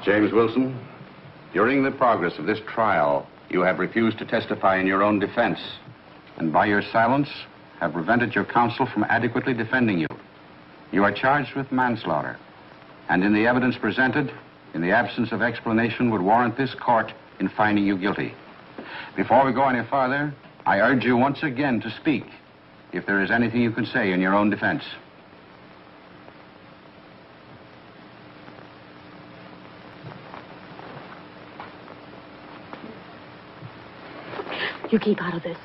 James Wilson, during the progress of this trial, you have refused to testify in your own defense, and by your silence have prevented your counsel from adequately defending you. You are charged with manslaughter, and in the evidence presented, in the absence of explanation, would warrant this court in finding you guilty. Before we go any farther, I urge you once again to speak, if there is anything you can say in your own defense. You keep out of this.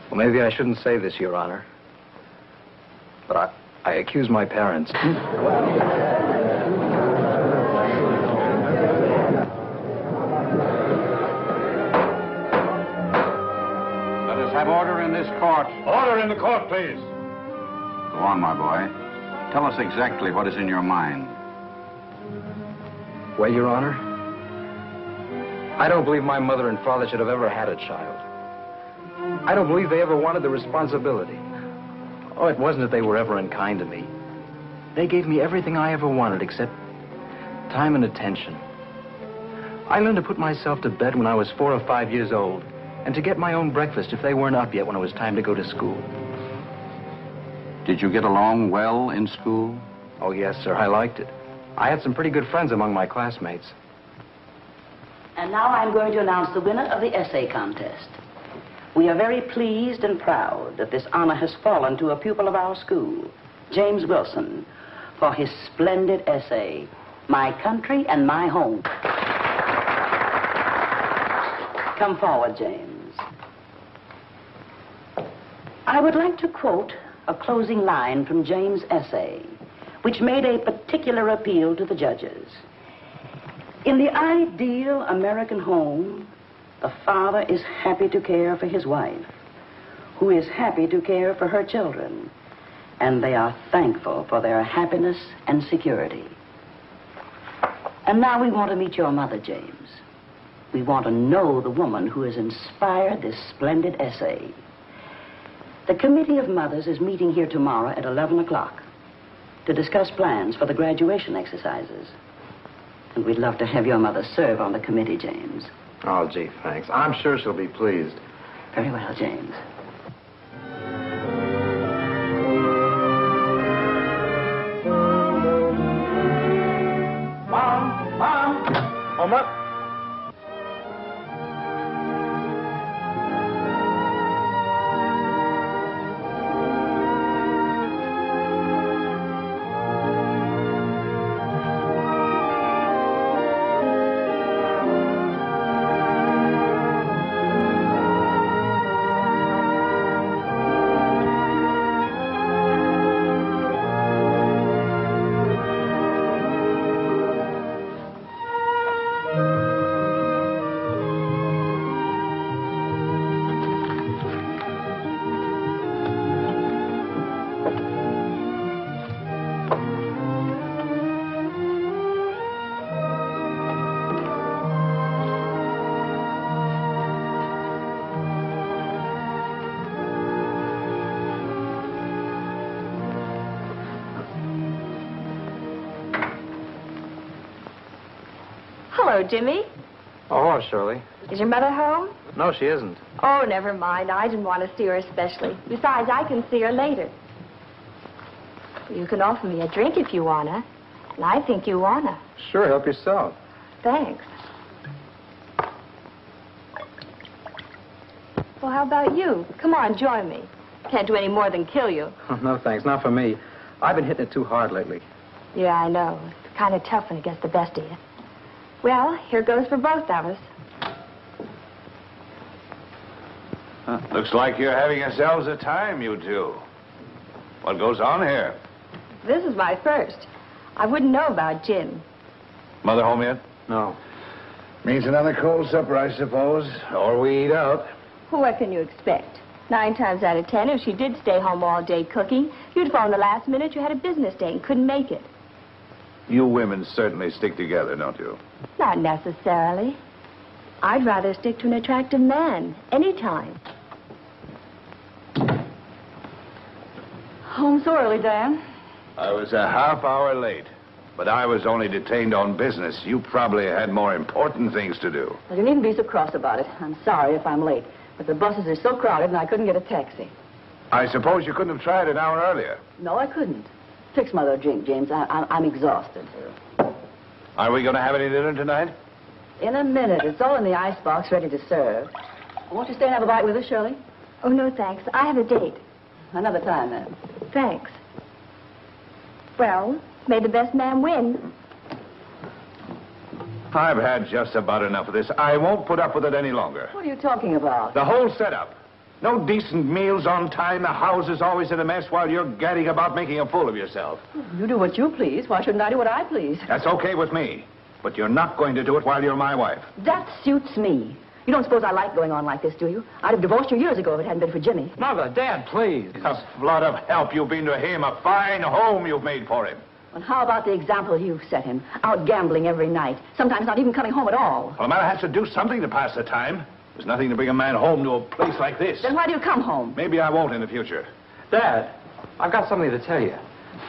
Well, maybe I shouldn't say this, Your Honor, but I accuse my parents. Let us have order in this court. Order in the court, please. Go on, my boy. Tell us exactly what is in your mind. Well, Your Honor, I don't believe my mother and father should have ever had a child. I don't believe they ever wanted the responsibility. Oh, it wasn't that they were ever unkind to me. They gave me everything I ever wanted except time and attention. I learned to put myself to bed when I was 4 or 5 years old, and to get my own breakfast if they weren't up yet when it was time to go to school. Did you get along well in school? Oh, yes, sir. I liked it. I had some pretty good friends among my classmates. And now I'm going to announce the winner of the essay contest. We are very pleased and proud that this honor has fallen to a pupil of our school, James Wilson, for his splendid essay, My Country and My Home. Come forward, James. I would like to quote a closing line from James' essay, which made a particular appeal to the judges. In the ideal American home, the father is happy to care for his wife, who is happy to care for her children, and they are thankful for their happiness and security. And now we want to meet your mother, James. We want to know the woman who has inspired this splendid essay. The Committee of Mothers is meeting here tomorrow at 11 o'clock to discuss plans for the graduation exercises. And we'd love to have your mother serve on the committee, James. Oh, gee, thanks. I'm sure she'll be pleased. Very well, James. Mom! Mama! Hello, Jimmy. Oh, hello, Shirley. Is your mother home? No, she isn't. Oh, never mind. I didn't want to see her especially. Besides, I can see her later. You can offer me a drink if you wanna. And I think you wanna. Sure, help yourself. Thanks. Well, how about you? Come on, join me. Can't do any more than kill you. No, thanks. Not for me. I've been hitting it too hard lately. Yeah, I know. It's kind of tough when it gets the best of you. Well, here goes for both of us. Looks like you're having yourselves a time, you two. What goes on here? This is my first. I wouldn't know about Jim. Mother home yet? No. Means another cold supper, I suppose. Or we eat out. Well, what can you expect? 9 times out of 10, if she did stay home all day cooking, you'd phone the last minute you had a business date and couldn't make it. You women certainly stick together, don't you? Not necessarily. I'd rather stick to an attractive man, anytime. so early, Dan? I was a half hour late, but I was only detained on business. You probably had more important things to do. Well, you needn't be so cross about it. I'm sorry if I'm late, but the buses are so crowded and I couldn't get a taxi. I suppose you couldn't have tried an hour earlier. No, I couldn't. Fix my other drink, James. I'm exhausted. Are we going to have any dinner tonight? In a minute. It's all in the icebox, ready to serve. Won't you stay and have a bite with us, Shirley? Oh, no, thanks. I have a date. Another time, then. Thanks. Well, may the best man win. I've had just about enough of this. I won't put up with it any longer. What are you talking about? The whole setup. No decent meals on time. The house is always in a mess while you're gadding about making a fool of yourself. You do what you please. Why shouldn't I do what I please? That's okay with me. But you're not going to do it while you're my wife. That suits me. You don't suppose I like going on like this, do you? I'd have divorced you years ago if it hadn't been for Jimmy. Mother, Dad, please. A flood of help you've been to him. A fine home you've made for him. And how about the example you've set him? Out gambling every night. Sometimes not even coming home at all. Well, a man has to do something to pass the time. There's nothing to bring a man home to a place like this. Then why do you come home? Maybe I won't in the future. Dad, I've got something to tell you.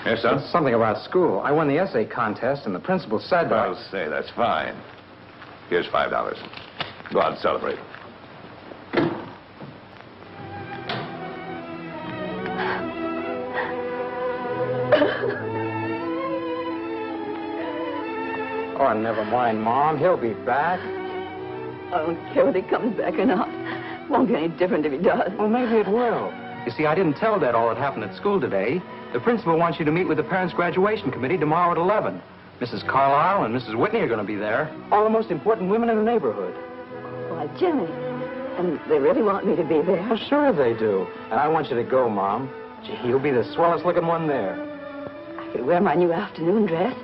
Yes, son? It's something about school. I won the essay contest, and the principal said... I'll say, that's fine. Here's $5. Go out and celebrate. Oh, never mind, Mom. He'll be back. I don't care whether he comes back or not. Won't be any different if he does. Well, maybe it will. You see, I didn't tell Dad all that happened at school today. The principal wants you to meet with the parents' graduation committee tomorrow at 11. Mrs. Carlisle and Mrs. Whitney are going to be there. All the most important women in the neighborhood. Why, Jimmy. And they really want me to be there. Well, sure they do. And I want you to go, Mom. Gee, you'll be the swellest looking one there. I could wear my new afternoon dress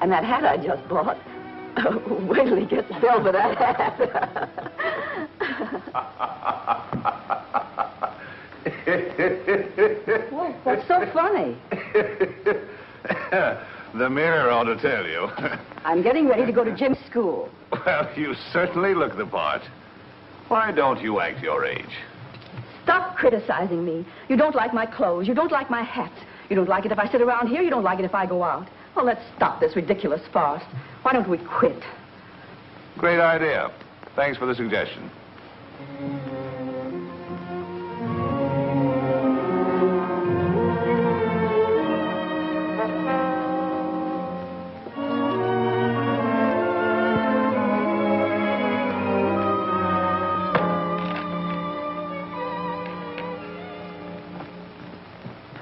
and that hat I just bought. Wait till he gets billed for that hat. What's so funny? The mirror ought to tell you. I'm getting ready to go to Jim's school. Well, you certainly look the part. Why don't you act your age? Stop criticizing me. You don't like my clothes. You don't like my hat. You don't like it if I sit around here. You don't like it if I go out. Well, let's stop this ridiculous farce. Why don't we quit? Great idea. Thanks for the suggestion.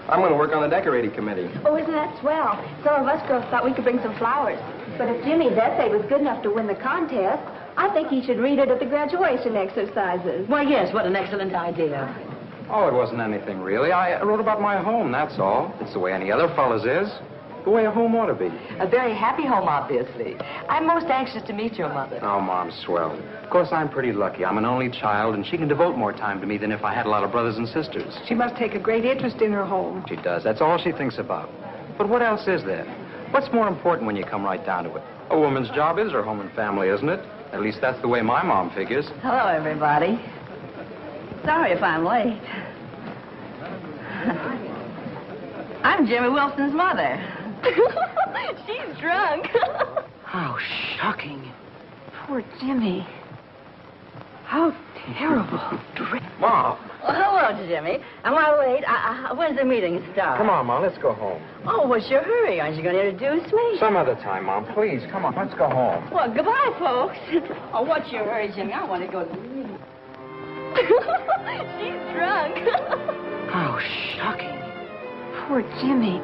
I'm going to work on the decorating committee. Oh, isn't that swell? Some of us girls thought we could bring some flowers. But if Jimmy's essay was good enough to win the contest, I think he should read it at the graduation exercises. Why, yes, what an excellent idea. Oh, it wasn't anything, really. I wrote about my home, that's all. It's the way any other fella's is. The way a home ought to be. A very happy home, obviously. I'm most anxious to meet your mother. Oh, Mom's swell. Of course, I'm pretty lucky. I'm an only child, and she can devote more time to me than if I had a lot of brothers and sisters. She must take a great interest in her home. She does. That's all she thinks about. But what else is there? What's more important when you come right down to it? A woman's job is her home and family, isn't it? At least that's the way my mom figures. Hello, everybody. Sorry if I'm late. I'm Jimmy Wilson's mother. She's drunk. How shocking. Poor Jimmy. How terrible. Mom! Well, hello, Jimmy. Am I late? When's the meeting start? Come on, Mom. Let's go home. Oh, what's your hurry? Aren't you going to introduce me? Some other time, Mom. Please, come on. Let's go home. Well, goodbye, folks. Oh, what's your hurry, Jimmy? I want to go to the meeting. She's drunk. How shocking. Poor Jimmy.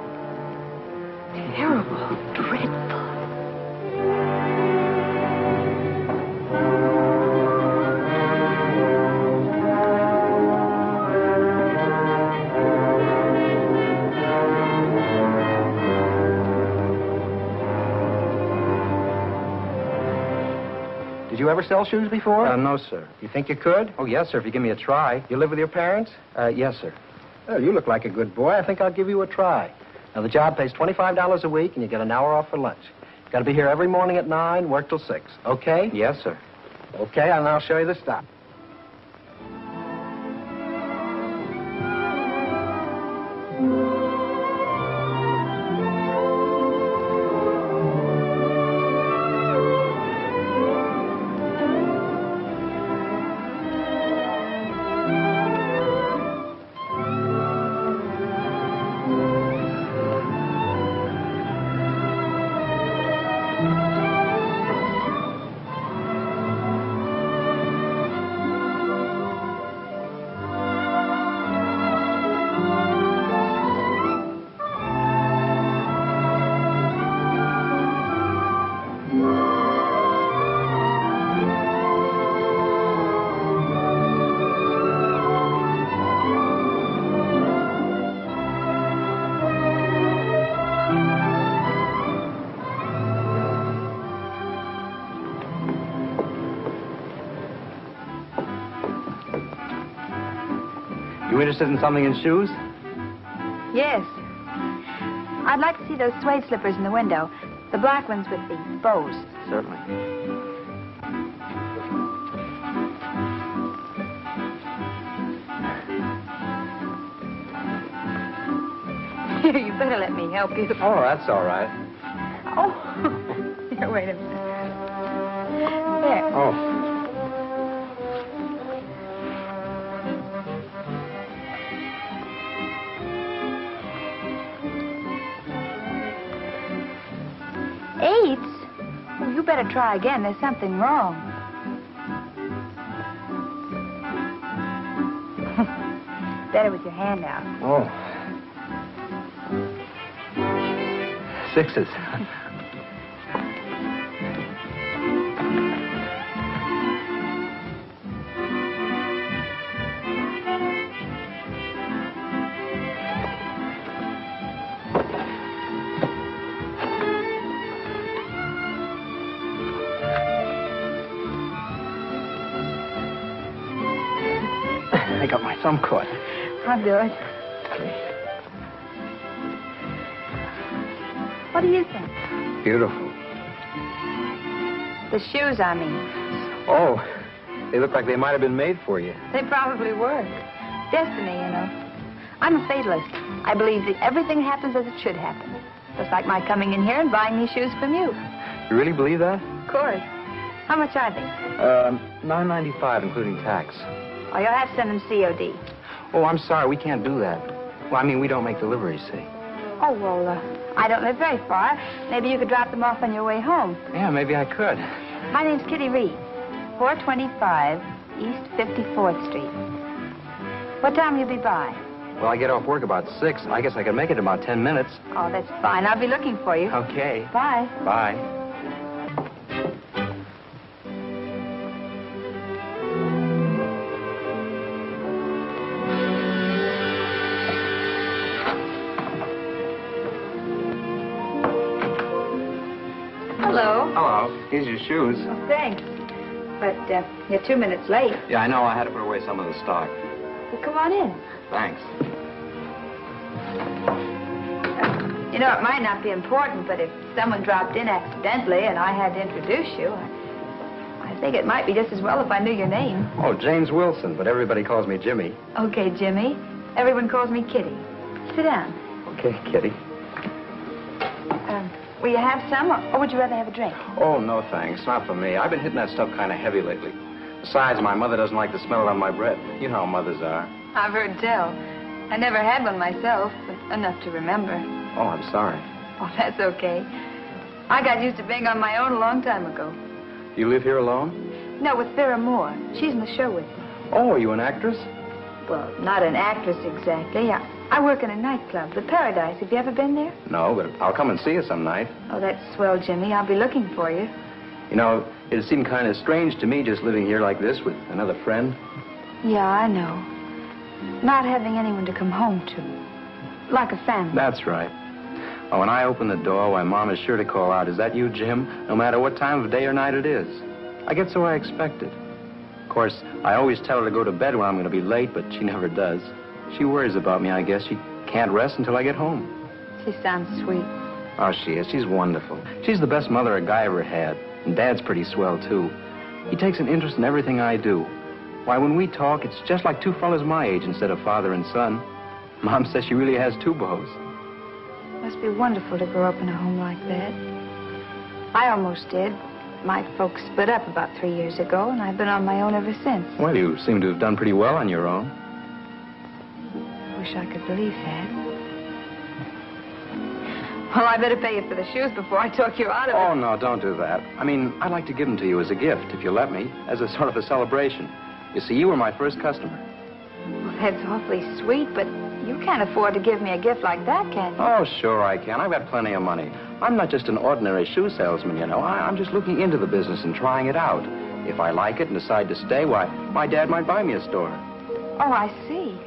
Terrible. Dreadful. Did you ever sell shoes before? No, sir. You think you could? Oh, yes, sir, if you give me a try. You live with your parents? Yes, sir. Well, you look like a good boy. I think I'll give you a try. Now, the job pays $25 a week, and you get an hour off for lunch. Got to be here every morning at 9, work till 6. Okay? Yes, sir. Okay, and I'll show you the stuff. You interested in something in shoes? Yes. I'd like to see those suede slippers in the window. The black ones with the bows. Certainly. Here, you better let me help you. Oh, that's all right. Oh. Here, wait a minute. There. Oh. Eights? Oh, you better try again. There's something wrong. Better with your hand out. Oh. Sixes. I got my thumb caught. I'll do it. What do you think? Beautiful. The shoes, I mean. Oh, they look like they might have been made for you. They probably were. Destiny, you know. I'm a fatalist. I believe that everything happens as it should happen. Just like my coming in here and buying these shoes from you. You really believe that? Of course. How much are they? $9.95, including tax. Oh, you'll have to send them COD. Oh, I'm sorry, we can't do that. Well, I mean, we don't make deliveries, see. Oh, well, I don't live very far. Maybe you could drop them off on your way home. Yeah, maybe I could. My name's Kitty Reed. 425 East 54th Street. What time will you be by? Well, I get off work about 6. I guess I can make it in about 10 minutes. Oh, that's fine. I'll be looking for you. Okay. Bye. Bye. Hello. Hello. Here's your shoes. Oh, thanks. But you're 2 minutes late. Yeah, I know. I had to put away some of the stock. Well, come on in. Thanks. You know, it might not be important, but if someone dropped in accidentally and I had to introduce you, I think it might be just as well if I knew your name. Oh, James Wilson, but everybody calls me Jimmy. Okay, Jimmy. Everyone calls me Kitty. Sit down. Okay, Kitty. Will you have some, or would you rather have a drink? Oh, no, thanks. Not for me. I've been hitting that stuff kind of heavy lately. Besides, my mother doesn't like to smell it on my bread. You know how mothers are. I've heard tell. I never had one myself, but enough to remember. Oh, I'm sorry. Oh, that's okay. I got used to being on my own a long time ago. You live here alone? No, with Vera Moore. She's in the show with me. Oh, are you an actress? Well, not an actress exactly. I work in a nightclub, the Paradise. Have you ever been there? No, but I'll come and see you some night. Oh, that's swell, Jimmy. I'll be looking for you. You know, it seemed kind of strange to me just living here like this with another friend. Yeah, I know. Not having anyone to come home to. Like a family. That's right. Oh, when I open the door, why, Mom is sure to call out, "Is that you, Jim?" No matter what time of day or night it is. I get so I expect it. Of course, I always tell her to go to bed when I'm going to be late, but she never does. She worries about me, I guess. She can't rest until I get home. She sounds sweet. Oh, she is. She's wonderful. She's the best mother a guy ever had. And Dad's pretty swell, too. He takes an interest in everything I do. Why, when we talk, it's just like two fellas my age instead of father and son. Mom says she really has two beaux. Must be wonderful to grow up in a home like that. I almost did. My folks split up about 3 years ago, and I've been on my own ever since. Well, you seem to have done pretty well on your own. Wish I could believe that. Well, I better pay you for the shoes before I talk you out of it. Oh, no, don't do that. I mean, I'd like to give them to you as a gift, if you let me, as a sort of a celebration. You see, you were my first customer. Well, that's awfully sweet, but you can't afford to give me a gift like that, can you? Oh, sure I can. I've got plenty of money. I'm not just an ordinary shoe salesman, you know. I'm just looking into the business and trying it out. If I like it and decide to stay, why, my dad might buy me a store. Oh, I see.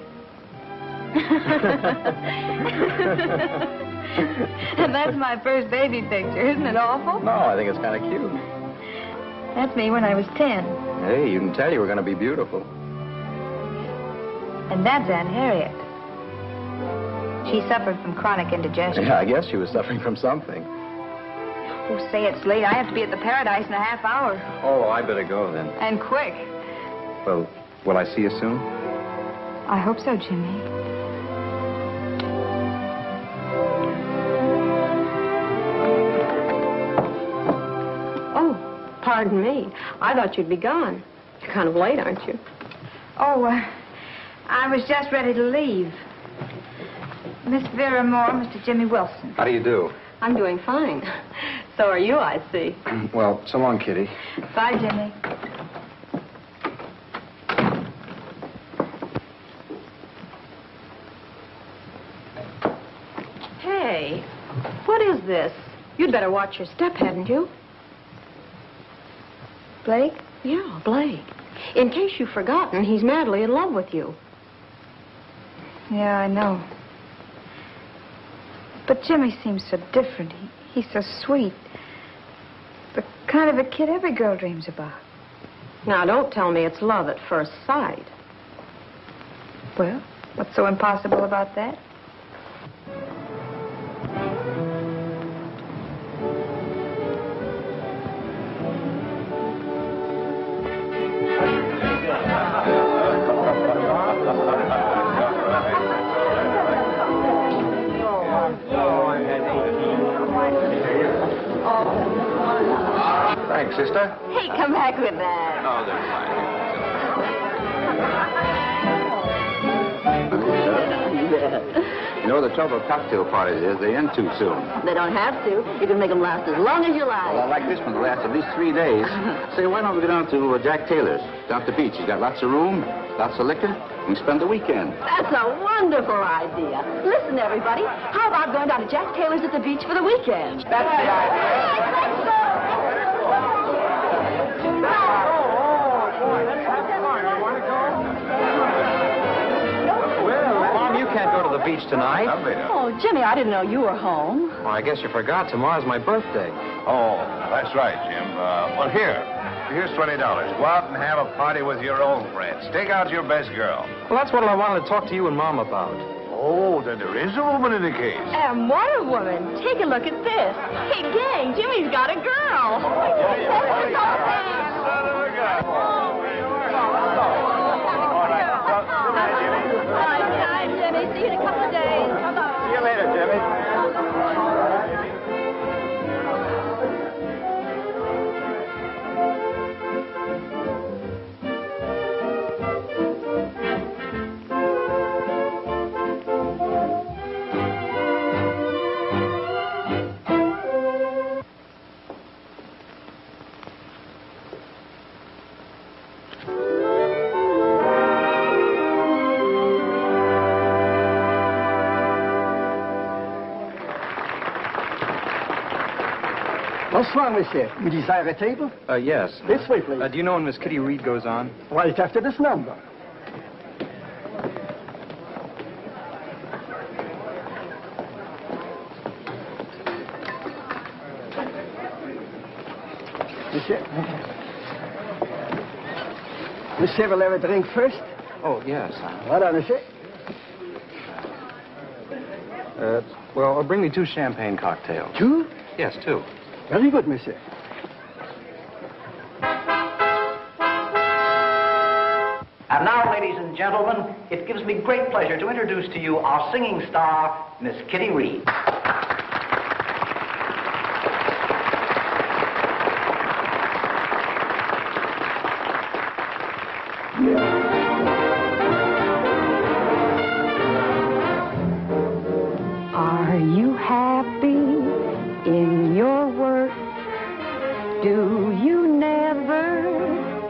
And that's my first baby picture. Isn't it awful? No, I think it's kind of cute. That's me when I was 10. Hey, you can tell you were going to be beautiful. And that's Aunt Harriet. She suffered from chronic indigestion. Yeah, I guess she was suffering from something. Oh, say it's late. I have to be at the Paradise in a half hour. Oh, I better go then. And quick. Well, will I see you soon? I hope so, Jimmy. Oh, pardon me. I thought you'd be gone. You're kind of late, aren't you? Oh, I was just ready to leave. Miss Vera Moore, Mr. Jimmy Wilson. How do you do? I'm doing fine. So are you, I see. Well, so long, Kitty. Bye, Jimmy. Hey, what is this? You'd better watch your step, hadn't you? Blake? Yeah, Blake. In case you've forgotten, he's madly in love with you. Yeah, I know. But Jimmy seems so different. He's so sweet. The kind of a kid every girl dreams about. Now, don't tell me it's love at first sight. Well, what's so impossible about that? Thanks, sister. Hey, come back with that. Oh, they're fine. You know, the trouble with cocktail parties is they end too soon. They don't have to. You can make them last as long as you like. Well, I like this one to last at least 3 days. Say, why don't we go down to Jack Taylor's, down at the beach? He's got lots of room, lots of liquor. We spend the weekend. That's a wonderful idea. Listen, everybody, how about going down to Jack Taylor's at the beach for the weekend? That's the idea. Mom, you can't go to the beach tonight. Oh, Jimmy, I didn't know you were home. Well, I guess you forgot. Tomorrow's my birthday. Oh, that's right, Jim. Well, here's $20. Go out and have a party with your old friends. Take out your best girl. Well, that's what I wanted to talk to you and Mom about. Oh, then there is a woman in the case. And what a woman. Take a look at this. Hey, gang, Jimmy's got a girl. Bye, Jimmy. See you in a couple of days. Bye-bye. See you later, Jimmy. Bonsoir, monsieur. You desire a table? Yes. This way, please. Do you know when Miss Kitty Reed goes on? Right after this number. Monsieur. Monsieur will have a drink first? Oh, yes. Voilà, monsieur. Well, bring me 2 champagne cocktails. 2? Yes, 2. Very good, monsieur. And now, ladies and gentlemen, it gives me great pleasure to introduce to you our singing star, Miss Kitty Reed. Are you happy in your work? Do you never,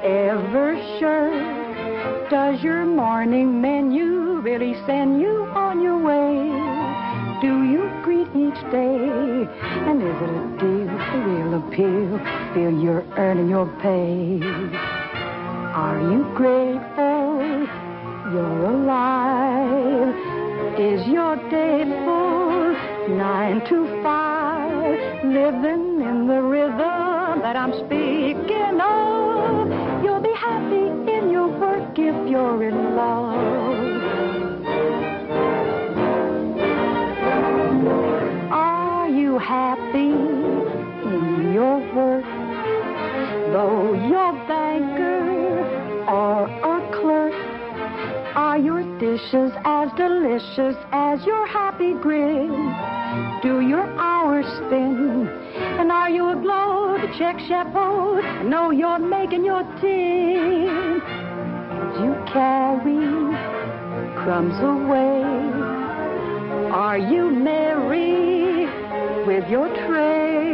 ever shirk? Does your morning menu really send you on your way? Do you greet each day? And is it a deal, a real appeal? Feel you're earning your pay? Are you grateful you're alive? Is your day full, 9 to 5, living in the rhythm that I'm speaking of? You'll be happy in your work if you're in love. your work. Though you're banker or a clerk, are your dishes as delicious as your happy grin? Do your hours spin? And are you aglow to check chapeau? I know you're making your tin. As you carry crumbs away, are you merry with your tray?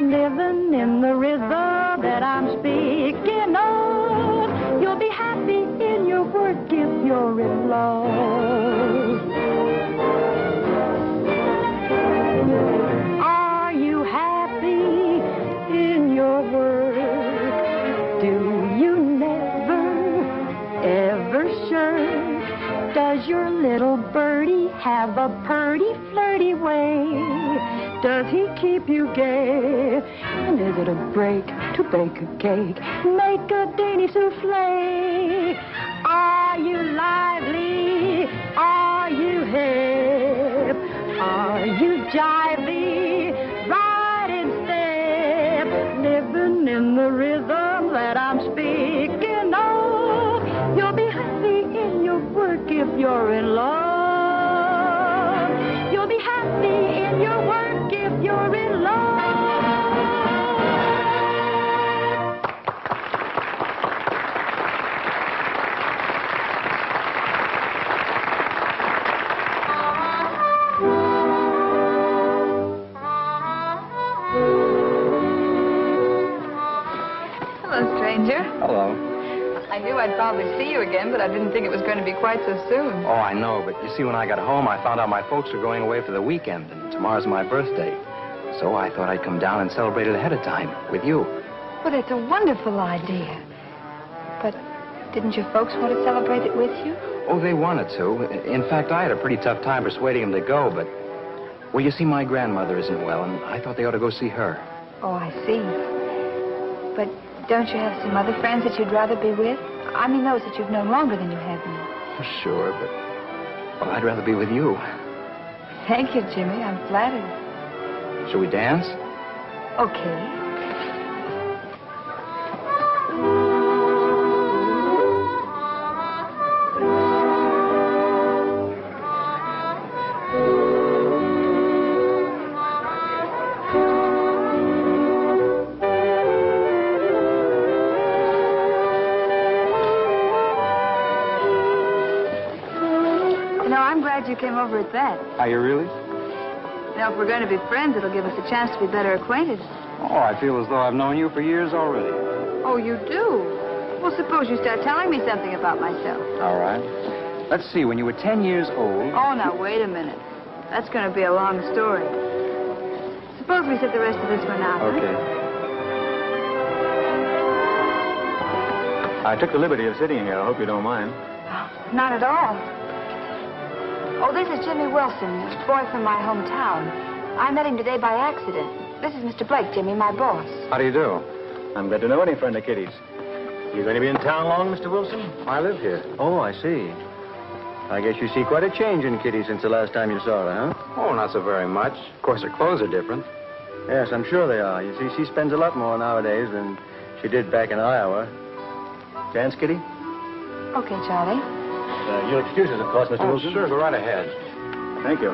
Living in the rhythm that I'm speaking of. You'll be happy in your work if you're in love. Are you happy in your work? Do you never, ever shirk? Does your little birdie have a purty, flirty way? Does he keep you gay? And is it a break to bake a cake, make a dainty souffle? Are you lively? Are you hip? Are you jivey? Right in step, living in the rhythm that I'm speaking of. You'll be happy in your work if you're in love. You'll be happy in your work if you're in love. Hello, stranger. Hello. I knew I'd probably see you again, but I didn't think it was going to be quite so soon. Oh, I know, but you see, when I got home, I found out my folks were going away for the weekend, and tomorrow's my birthday. So I thought I'd come down and celebrate it ahead of time with you. Well, it's a wonderful idea. But didn't your folks want to celebrate it with you? Oh, they wanted to. In fact, I had a pretty tough time persuading them to go, but... Well, you see, my grandmother isn't well, and I thought they ought to go see her. Oh, I see. But don't you have some other friends that you'd rather be with? I mean those that you've known longer than you have me. Sure, but... Well, I'd rather be with you. Thank you, Jimmy. I'm flattered. Shall we dance? Okay. You came over at that. Are you really? Now, if we're going to be friends, it'll give us a chance to be better acquainted. Oh, I feel as though I've known you for years already. Oh, you do? Well, suppose you start telling me something about myself. All right. Let's see, when you were 10 years old... Oh, now, wait a minute. That's going to be a long story. Suppose we sit the rest of this one out. Okay. I took the liberty of sitting here. I hope you don't mind. Oh, not at all. Oh, this is Jimmy Wilson, a boy from my hometown. I met him today by accident. This is Mr. Blake, Jimmy, my boss. How do you do? I'm glad to know any friend of Kitty's. You going to be in town long, Mr. Wilson? I live here. Oh, I see. I guess you see quite a change in Kitty since the last time you saw her, huh? Oh, not so very much. Of course, her clothes are different. Yes, I'm sure they are. You see, she spends a lot more nowadays than she did back in Iowa. Dance, Kitty? Okay, Charlie. You'll excuse us, of course, Mr. Wilson. Sure, go right ahead. Thank you.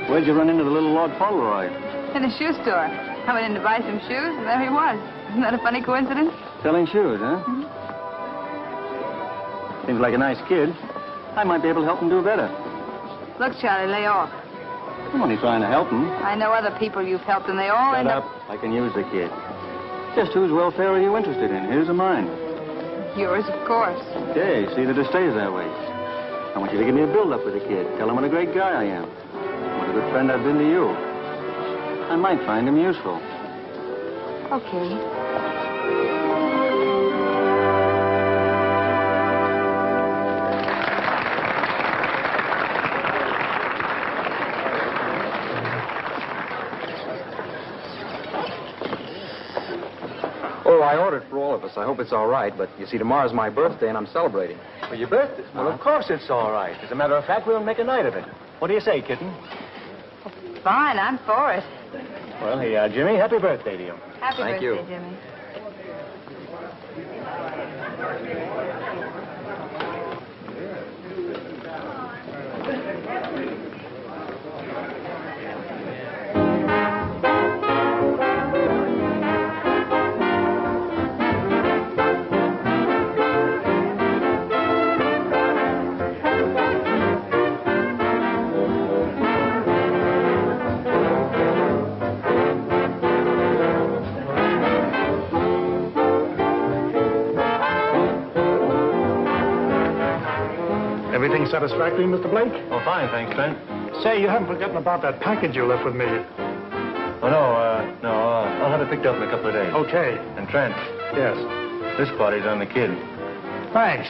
Where'd you run into the little Lord Fauntleroy? In a shoe store. I went in to buy some shoes, and there he was. Isn't that a funny coincidence? Selling shoes, huh? Mm-hmm. Seems like a nice kid. I might be able to help him do better. Look, Charlie, lay off. I'm only trying to help him. I know other people you've helped, and they all Shut end up. I can use the kid. Just whose welfare are you interested in, his or mine? Yours, of course. Okay, see that it stays that way. I want you to give me a build-up with the kid. Tell him what a great guy I am. What a good friend I've been to you. I might find him useful. Okay. Oh, I ordered for all of us. I hope it's all right, but you see, tomorrow's my birthday and I'm celebrating. For your birthday? Well, of course it's all right. As a matter of fact, we'll make a night of it. What do you say, kitten? Fine, I'm for it. Well, hey, Jimmy, happy birthday to you. Happy Thank birthday, you. Jimmy. Everything satisfactory, Mr. Blake? Oh, fine, thanks, Trent. Say, you haven't forgotten about that package you left with me. Oh, no, I'll have it picked up in a couple of days. Okay. And Trent, Yes. this party's on the kid. Thanks.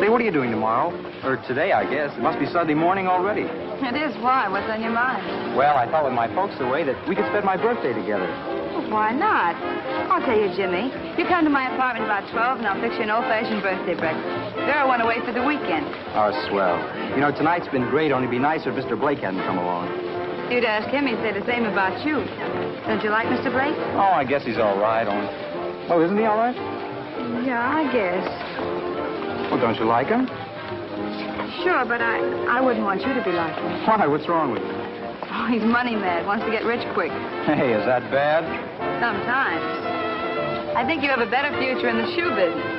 Say, what are you doing tomorrow? Or today, I guess. It must be Sunday morning already. It is. Why? What's on your mind? Well, I thought with my folks away that we could spend my birthday together. Well, why not? I'll tell you, Jimmy. You come to my apartment about 12, and I'll fix you an old-fashioned birthday breakfast. Vera went away for the weekend. Oh, swell. You know, tonight's been great. Only be nicer if Mr. Blake hadn't come along. If you'd ask him, he'd say the same about you. Don't you like Mr. Blake? Oh, I guess he's all right. Oh, isn't he all right? Yeah, I guess. Well, don't you like him? Sure, but I wouldn't want you to be like him. Why? What's wrong with him? Oh, he's money mad. Wants to get rich quick. Hey, is that bad? Sometimes. I think you have a better future in the shoe business.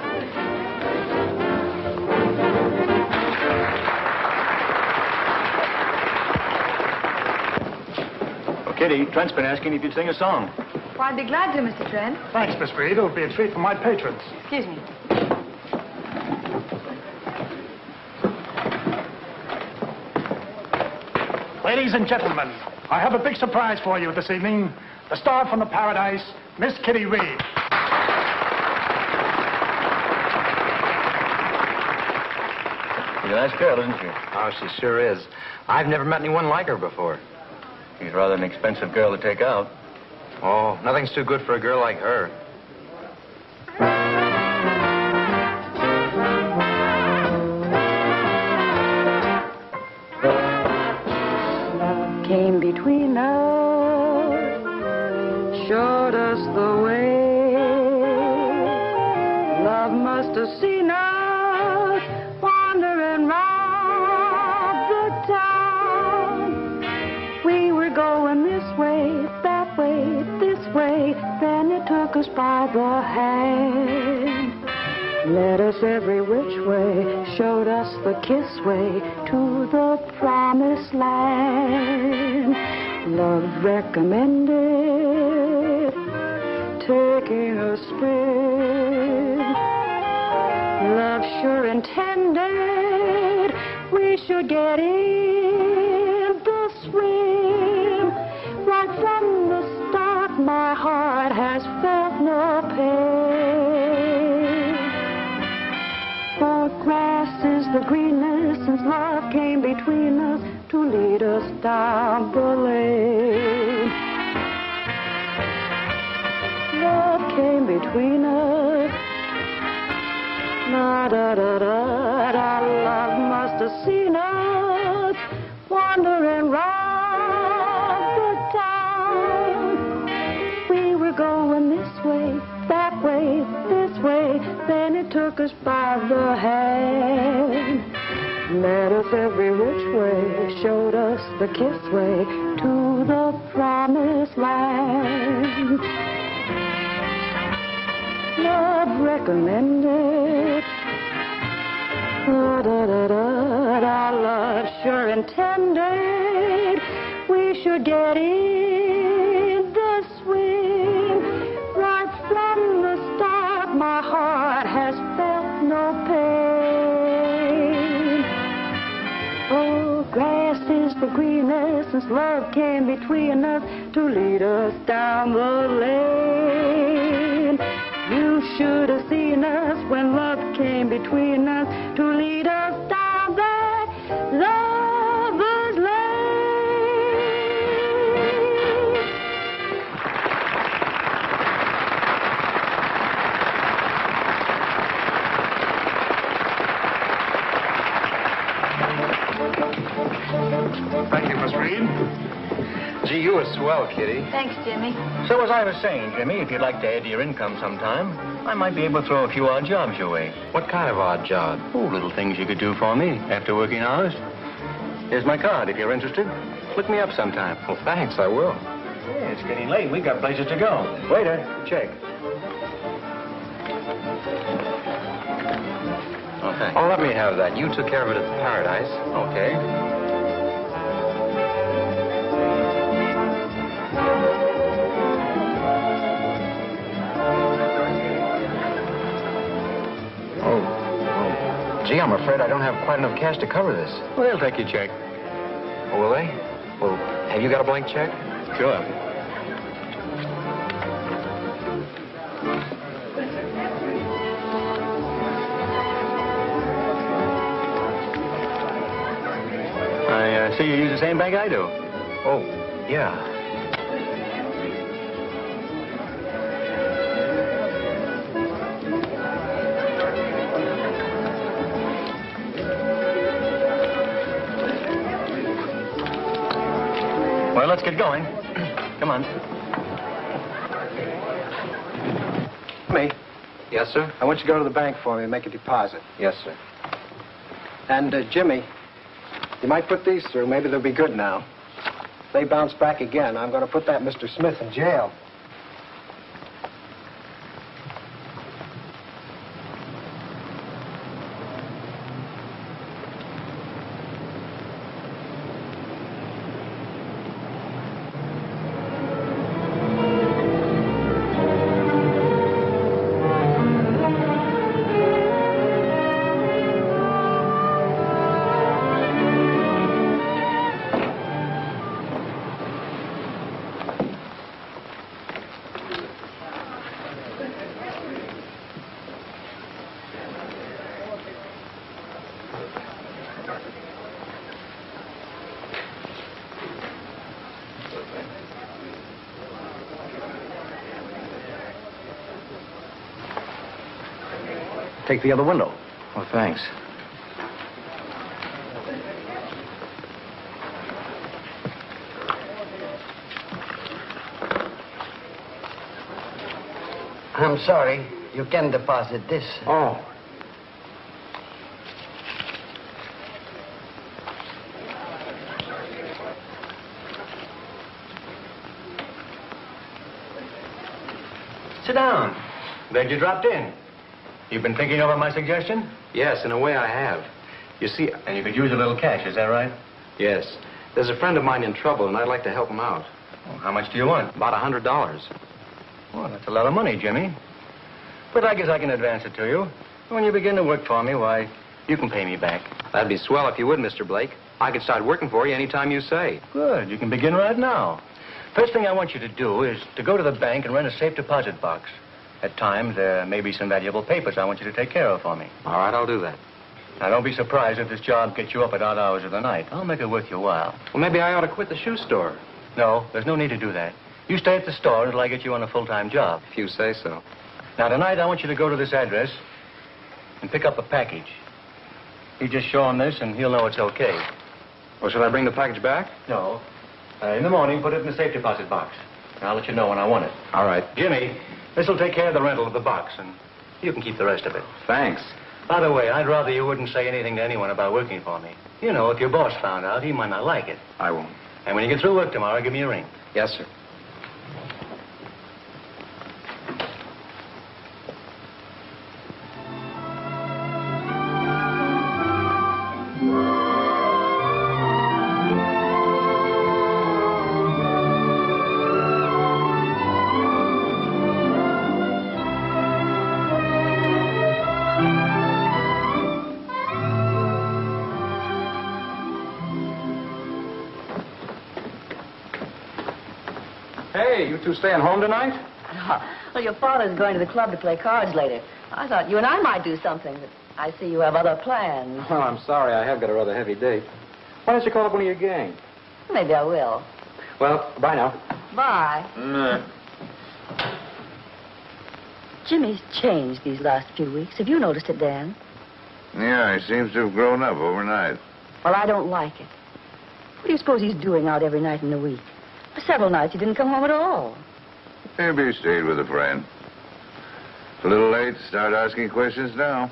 Oh, Kitty, Trent's been asking if you'd sing a song. Well, I'd be glad to, Mr. Trent. Thanks, Miss Reed. It'll be a treat for my patrons. Excuse me. Ladies and gentlemen, I have a big surprise for you this evening. The star from the Paradise, Miss Kitty Reed. She's a nice girl, isn't she? Oh, she sure is. I've never met anyone like her before. She's rather an expensive girl to take out. Oh, nothing's too good for a girl like her. Love came between us, showed us the way. Love must have seen us wandering round the town. We were going this way, that way, this way. Then it took us by the hand. Led us every which way, showed us the kiss way to the promised land. Love recommended taking a spin. Love sure intended we should get in the swim. Right from the start, my heart has felt no pain. For grass is the greenest since love came between us to lead us down the lane. Love came between us. La da da da da. Love must have seen us wandering round the town. We were going this way, that way, this way. Then it took us by the hand. Led us every which way, showed us the kiss way to the promised land. Love recommended. Da da da da da. Love sure intended we should get in the swing. Right from the start, my heart has felt no pain. Oh, grass is the greenest since love came between us to lead us down the lane. You should have seen us when love came between us to lead us down that lover's lane. Thank you, Miss Reed. Gee, you were swell, Kitty. Thanks, Jimmy. So as I was saying, Jimmy, if you'd like to add to your income sometime, I might be able to throw a few odd jobs your way. What kind of odd job? Oh, little things you could do for me after working hours. Here's my card if you're interested. Look me up sometime. Well, thanks, I will. Yeah, it's getting late. We've got places to go. Waiter, check. Okay. Oh, let me have that. You took care of it at the Paradise. Okay. Gee, I'm afraid I don't have quite enough cash to cover this. Well, they'll take your check. Oh, will they? Well, have you got a blank check? Sure. I see you use the same bank I do. Oh, yeah. Well, let's get going. Come on. Me, Yes, sir? I want you to go to the bank for me and make a deposit. Yes, sir. And, Jimmy, you might put these through. Maybe they'll be good now. If they bounce back again, I'm going to put that Mr. Smith in jail. Take the other window. Oh, thanks. I'm sorry. You can deposit this. Oh. Sit down. Glad you dropped in. You've been thinking over my suggestion? Yes, in a way I have. You see, And you could use a little cash, is that right? yes, there's a friend of mine in trouble, and I'd like to help him out. Well, how much do you want? About $100. Well, that's a lot of money, Jimmy. But I guess I can advance it to you. When you begin to work for me, why, you can pay me back. That'd be swell if you would, Mr. Blake. I could start working for you any time you say. Good. You can begin right now. First thing I want you to do is to go to the bank and rent a safe deposit box. At times, there may be some valuable papers I want you to take care of for me. All right, I'll do that. Now, don't be surprised if this job gets you up at odd hours of the night. I'll make it worth your while. Well, maybe I ought to quit the shoe store. No, there's no need to do that. You stay at the store until I get you on a full-time job. If you say so. Now, tonight, I want you to go to this address and pick up a package. You just show him this, and he'll know it's okay. Well, should I bring the package back? No. In the morning, put it in the safe deposit box. And I'll let you know when I want it. All right. Jimmy, this will take care of the rental of the box, and you can keep the rest of it. Thanks. By the way, I'd rather you wouldn't say anything to anyone about working for me. You know, if your boss found out, he might not like it. I won't. And when you get through work tomorrow, give me a ring. Yes, sir. Hey, you two staying home tonight? Well, your father's going to the club to play cards later. I thought you and I might do something, but I see you have other plans. Oh, I'm sorry. I have got a rather heavy date. Why don't you call up one of your gang? Maybe I will. Well, bye now. Bye. Jimmy's changed these last few weeks. Have you noticed it, Dan? Yeah, he seems to have grown up overnight. Well, I don't like it. What do you suppose he's doing out every night in the week? For several nights he didn't come home at all. Maybe he stayed with a friend. It's a little late to start asking questions now.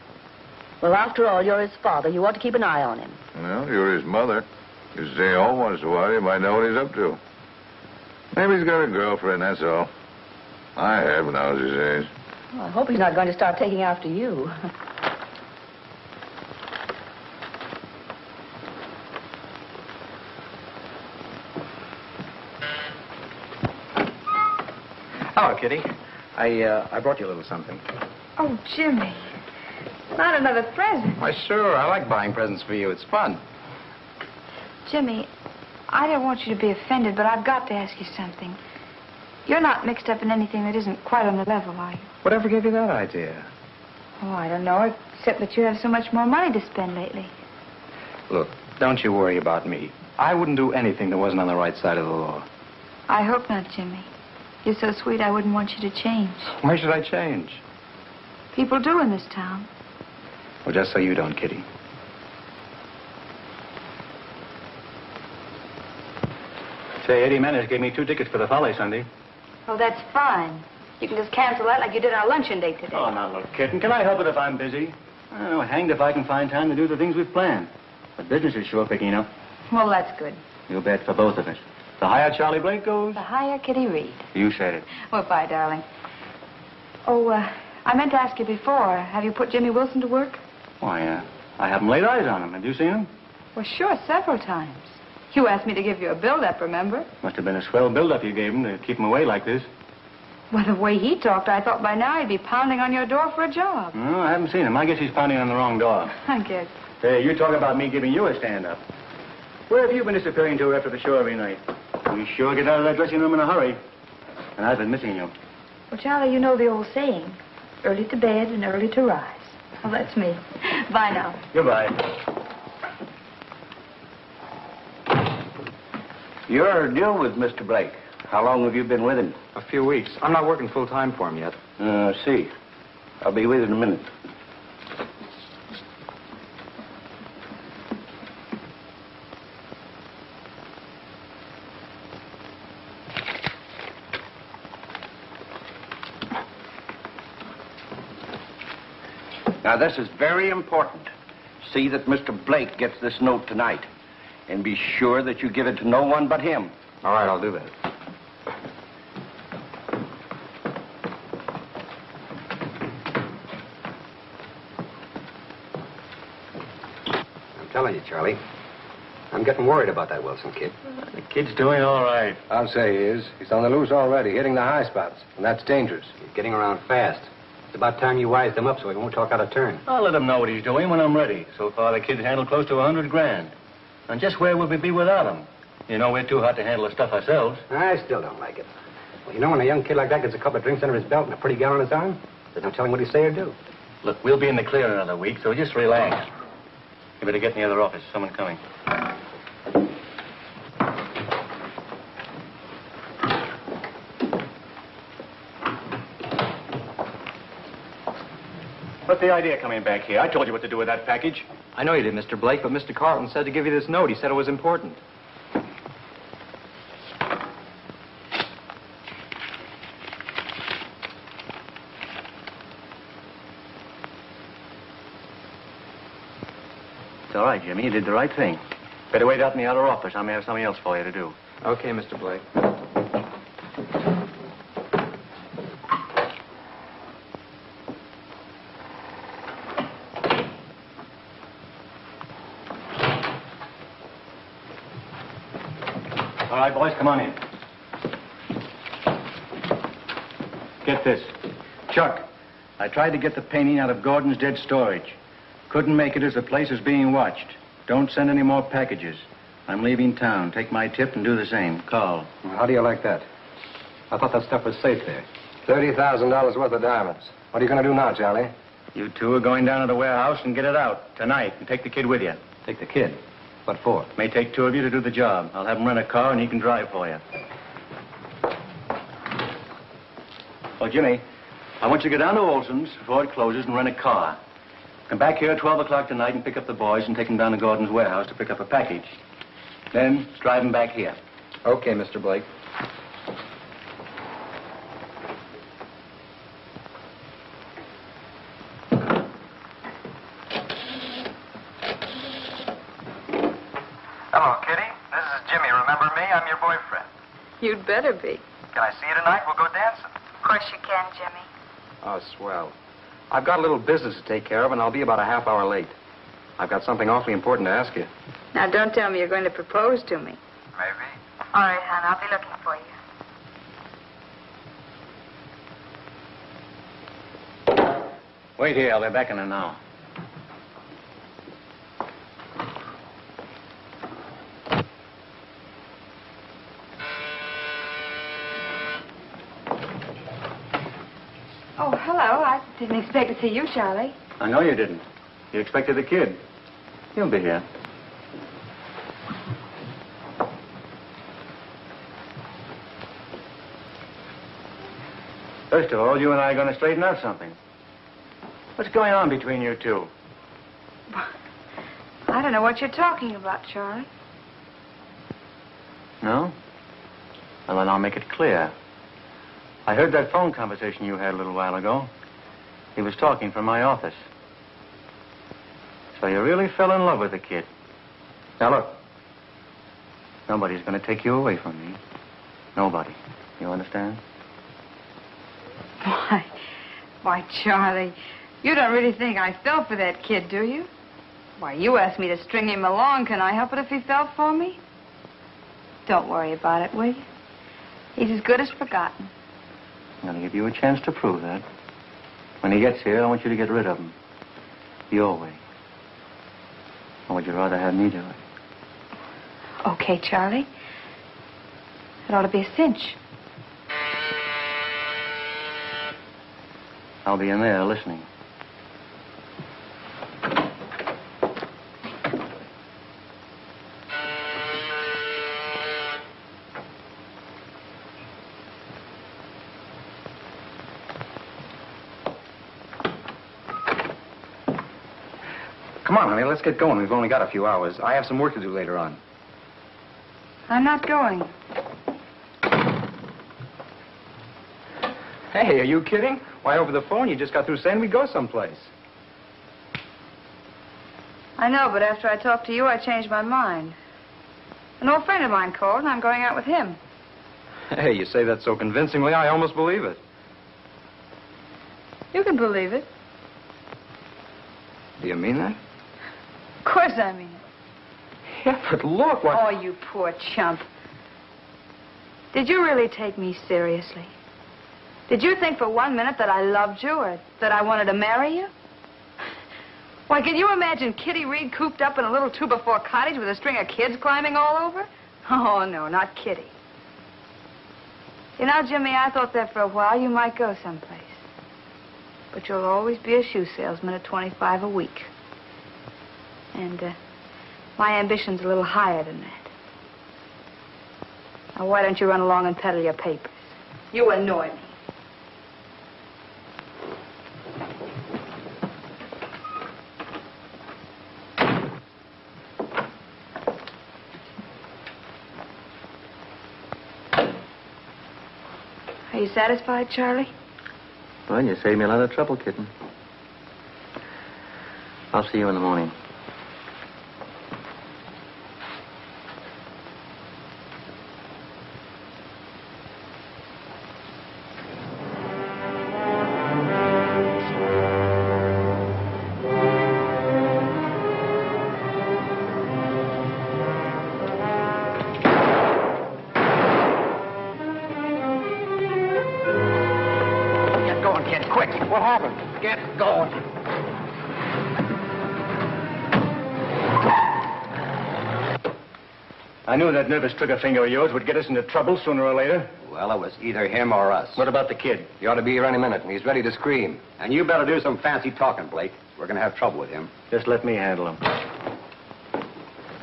Well, after all, you're his father. You ought to keep an eye on him. Well, you're his mother. You stay home once in a while, you might know what he's up to. Maybe he's got a girlfriend, that's all. I have when I was his age. Well, I hope he's not going to start taking after you. Hello, Kitty. I brought you a little something. Oh, Jimmy. Not another present. Why, sure. I like buying presents for you. It's fun. Jimmy, I don't want you to be offended, but I've got to ask you something. You're not mixed up in anything that isn't quite on the level, are you? Whatever gave you that idea? Oh, I don't know, except that you have so much more money to spend lately. Look, don't you worry about me. I wouldn't do anything that wasn't on the right side of the law. I hope not, Jimmy. You're so sweet, I wouldn't want you to change. Why should I change? People do in this town. Well, just so you don't, Kitty. Say, Eddie Manners gave me 2 tickets for the Folly Sunday. Oh, that's fine. You can just cancel that like you did our luncheon date today. Oh, now look, kitten, can I help it if I'm busy? I don't know, hanged if I can find time to do the things we've planned. But business is sure picking up. Well, that's good. You bet, for both of us. The higher Charlie Blake goes? The higher Kitty Reed. You said it. Well, bye, darling. Oh, I meant to ask you before. Have you put Jimmy Wilson to work? Why, I haven't laid eyes on him. Have you seen him? Well, sure, several times. You asked me to give you a build-up, remember? Must have been a swell build-up you gave him to keep him away like this. Well, the way he talked, I thought by now he'd be pounding on your door for a job. No, I haven't seen him. I guess he's pounding on the wrong door. I guess. Hey, you talk about me giving you a stand-up. Where have you been disappearing to after the show every night? You sure get out of that dressing room in a hurry. And I've been missing you. Well, Charlie, you know the old saying, early to bed and early to rise. Well, that's me. Bye now. Goodbye. You're new with Mr. Blake. How long have you been with him? A few weeks. I'm not working full-time for him yet. See. I'll be with you in a minute. Now, this is very important. See that Mr. Blake gets this note tonight. And be sure that you give it to no one but him. All right, I'll do that. I'm telling you, Charlie, I'm getting worried about that Wilson kid. The kid's doing all right. I'll say he is. He's on the loose already, hitting the high spots. And that's dangerous. He's getting around fast. It's about time you wised him up so he won't talk out of turn. I'll let him know what he's doing when I'm ready. So far, the kid's handled close to $100,000. And just where would we be without him? You know, we're too hot to handle the stuff ourselves. I still don't like it. Well, you know, when a young kid like that gets a couple of drinks under his belt and a pretty gal on his arm, there's no telling what he'd say or do. Look, we'll be in the clear in another week, so just relax. You better get in the other office. Someone coming. What's the idea coming back here? I told you what to do with that package. I know you did, Mr. Blake, but Mr. Carlton said to give you this note. He said it was important. It's all right, Jimmy. You did the right thing. Better wait out in the outer office. I may have something else for you to do. Okay, Mr. Blake. All right, boys, come on in. Get this. Chuck, I tried to get the painting out of Gordon's dead storage. Couldn't make it as the place is being watched. Don't send any more packages. I'm leaving town. Take my tip and do the same. Carl. Well, how do you like that? I thought that stuff was safe there. $30,000 worth of diamonds. What are you going to do now, Charlie? You two are going down to the warehouse and get it out tonight and take the kid with you. Take the kid? What for? May take 2 of you to do the job. I'll have him rent a car and he can drive for you. Oh, Jimmy, I want you to go down to Olson's before it closes and rent a car. Come back here at 12 o'clock tonight and pick up the boys and take them down to Gordon's warehouse to pick up a package. Then drive him back here. Okay, Mr. Blake. Hello, Kitty. This is Jimmy. Remember me? I'm your boyfriend. You'd better be. Can I see you tonight? We'll go dancing. Of course you can, Jimmy. Oh, swell. I've got a little business to take care of, and I'll be about a half hour late. I've got something awfully important to ask you. Now, don't tell me you're going to propose to me. Maybe. All right, hon. I'll be looking for you. Wait here. I'll be back in an hour. Oh, hello. I didn't expect to see you, Charlie. I know you didn't. You expected the kid. He'll be here. First of all, you and I are going to straighten out something. What's going on between you two? I don't know what you're talking about, Charlie. No? Well, then I'll make it clear. I heard that phone conversation you had a little while ago. He was talking from my office. So you really fell in love with the kid. Now, look. Nobody's going to take you away from me. Nobody. You understand? Why, Charlie, you don't really think I fell for that kid, do you? Why, you asked me to string him along. Can I help it if he fell for me? Don't worry about it, will you? He's as good as forgotten. I'm going to give you a chance to prove that. When he gets here, I want you to get rid of him. Your way. Or would you rather have me do it? Okay, Charlie. It ought to be a cinch. I'll be in there listening. Come on, honey, let's get going. We've only got a few hours. I have some work to do later on. I'm not going. Hey, are you kidding? Why, over the phone, you just got through saying we'd go someplace. I know, but after I talked to you, I changed my mind. An old friend of mine called, and I'm going out with him. Hey, you say that so convincingly, I almost believe it. You can believe it. Do you mean that? Of course I mean it. Yeah, but look, what... Oh, you poor chump. Did you really take me seriously? Did you think for 1 minute that I loved you or that I wanted to marry you? Why, can you imagine Kitty Reed cooped up in a little 2x4 cottage with a string of kids climbing all over? Oh, no, not Kitty. You know, Jimmy, I thought that for a while you might go someplace. But you'll always be a shoe salesman at $25 a week. And my ambition's a little higher than that. Now, why don't you run along and peddle your papers? You annoy me. Are you satisfied, Charlie? Well, you saved me a lot of trouble, kitten. I'll see you in the morning. What happened? Get going. I knew that nervous trigger finger of yours would get us into trouble sooner or later. Well, it was either him or us. What about the kid? He ought to be here any minute, and he's ready to scream. And you better do some fancy talking, Blake. We're going to have trouble with him. Just let me handle him.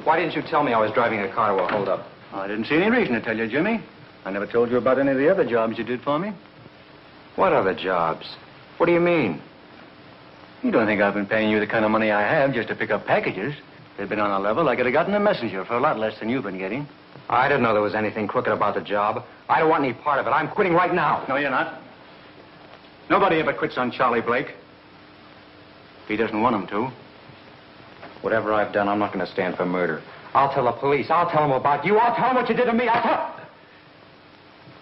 Why didn't you tell me I was driving a car to a holdup? I didn't see any reason to tell you, Jimmy. I never told you about any of the other jobs you did for me. What other jobs? What do you mean? You don't think I've been paying you the kind of money I have just to pick up packages? they'd been on a level, I could have gotten a messenger for a lot less than you've been getting. I didn't know there was anything crooked about the job. I don't want any part of it. I'm quitting right now. No, you're not. Nobody ever quits on Charlie Blake. He doesn't want him to. Whatever I've done, I'm not going to stand for murder. I'll tell the police. I'll tell them about you. I'll tell them what you did to me. I'll tell...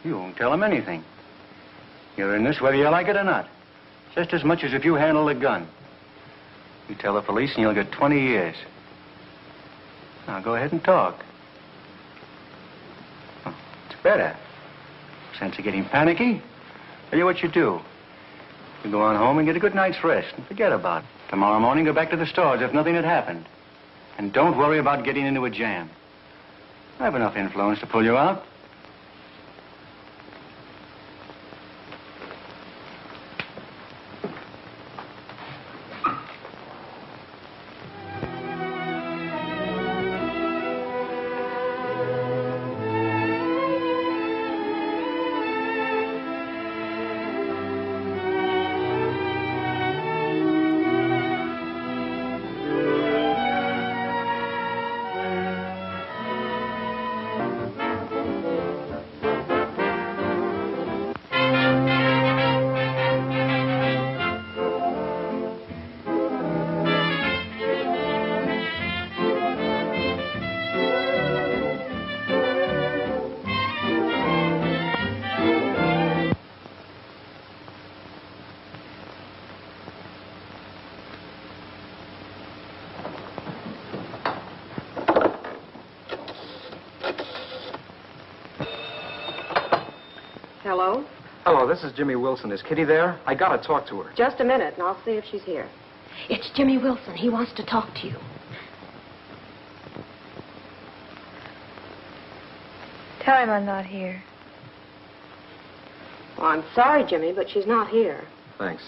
You won't tell him anything. You're in this whether you like it or not. Just as much as if you handle a gun. You tell the police and you'll get 20 years. Now, go ahead and talk. Oh, it's better. Sense of getting panicky? Tell you what you do. You go on home and get a good night's rest and forget about it. Tomorrow morning, go back to the store as if nothing had happened. And don't worry about getting into a jam. I have enough influence to pull you out. Hello? Hello, this is Jimmy Wilson. Is Kitty there? I gotta talk to her. Just a minute, and I'll see if she's here. It's Jimmy Wilson. He wants to talk to you. Tell him I'm not here. Well, I'm sorry, Jimmy, but she's not here. Thanks.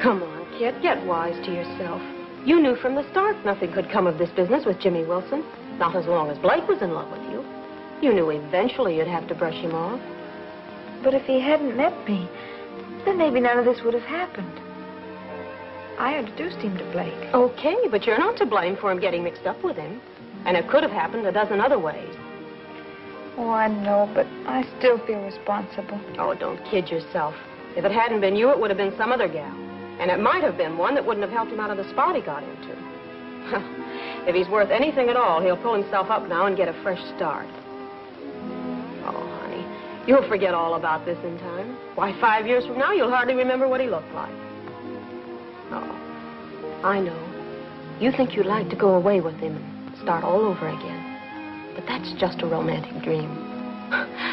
Come on, kid, get wise to yourself. You knew from the start nothing could come of this business with Jimmy Wilson. Not as long as Blake was in love with you. You knew eventually you'd have to brush him off. But if he hadn't met me, then maybe none of this would have happened. I introduced him to Blake. Okay, but you're not to blame for him getting mixed up with him. And it could have happened a dozen other ways. Oh, I know, but I still feel responsible. Oh, don't kid yourself. If it hadn't been you, it would have been some other gal. And it might have been one that wouldn't have helped him out of the spot he got into. If he's worth anything at all, he'll pull himself up now and get a fresh start. Oh, honey, you'll forget all about this in time. Why, 5 years from now, you'll hardly remember what he looked like. Oh, I know. You think you'd like to go away with him and start all over again. But that's just a romantic dream.